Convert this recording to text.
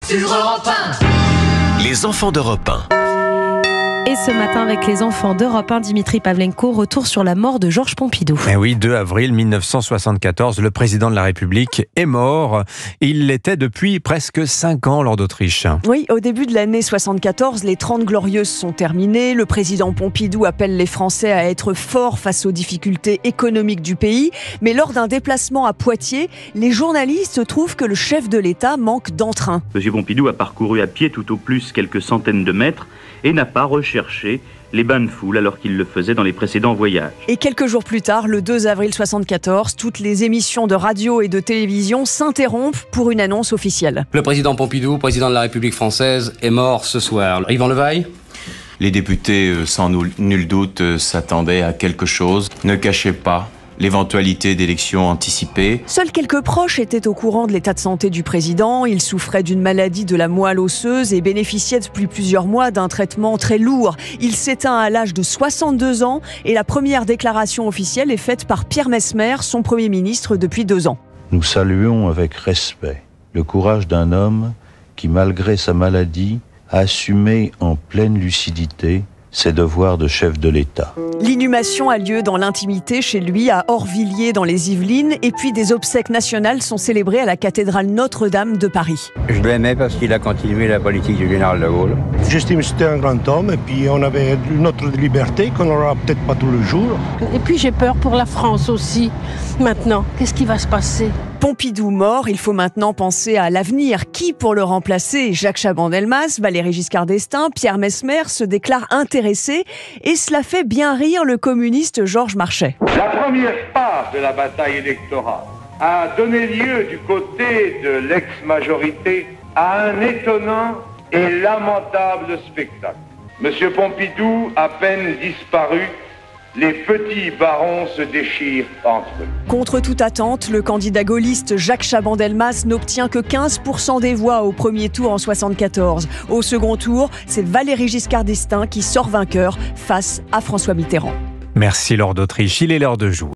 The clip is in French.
sur Europe 1. Les enfants d'Europe 1. Et ce matin, avec les enfants d'Europe 1, Dimitri Pavlenko, retour sur la mort de Georges Pompidou. Eh oui, 2 avril 1974, le président de la République est mort. Il l'était depuis presque 5 ans lors d'Autriche. Oui, au début de l'année 74, les 30 Glorieuses sont terminées. Le président Pompidou appelle les Français à être forts face aux difficultés économiques du pays. Mais lors d'un déplacement à Poitiers, les journalistes trouvent que le chef de l'État manque d'entrain. M. Pompidou a parcouru à pied tout au plus quelques centaines de mètres et n'a pas recherché les bains de foule alors qu'il le faisait dans les précédents voyages. Et quelques jours plus tard, le 2 avril 74, toutes les émissions de radio et de télévision s'interrompent pour une annonce officielle. Le président Pompidou, président de la République française, est mort ce soir. Yvan Levaille ? Les députés, sans nul doute, s'attendaient à quelque chose, ne cachaient pas l'éventualité d'élections anticipées. Seuls quelques proches étaient au courant de l'état de santé du président. Il souffrait d'une maladie de la moelle osseuse et bénéficiait depuis plusieurs mois d'un traitement très lourd. Il s'éteint à l'âge de 62 ans et la première déclaration officielle est faite par Pierre Messmer, son Premier ministre depuis 2 ans. Nous saluons avec respect le courage d'un homme qui, malgré sa maladie, a assumé en pleine lucidité ses devoirs de chef de l'État. L'inhumation a lieu dans l'intimité chez lui à Orvilliers dans les Yvelines et puis des obsèques nationales sont célébrées à la cathédrale Notre-Dame de Paris. Je l'aimais parce qu'il a continué la politique du général de Gaulle. J'estime que c'était un grand homme et puis on avait notre liberté qu'on n'aura peut-être pas tous les jours. Et puis j'ai peur pour la France aussi. Maintenant, qu'est-ce qui va se passer ? Pompidou mort, il faut maintenant penser à l'avenir. Qui pour le remplacer ? Jacques Chaban-Delmas, Valéry Giscard d'Estaing, Pierre Messmer se déclarent intéressés et cela fait bien rire le communiste Georges Marchais. La première phase de la bataille électorale a donné lieu du côté de l'ex-majorité à un étonnant et lamentable spectacle. Monsieur Pompidou, à peine disparu, les petits barons se déchirent entre eux. Contre toute attente, le candidat gaulliste Jacques Chaban-Delmas n'obtient que 15% des voix au premier tour en 74. Au second tour, c'est Valéry Giscard d'Estaing qui sort vainqueur face à François Mitterrand. Merci Lord d'Autriche, il est l'heure de jouer.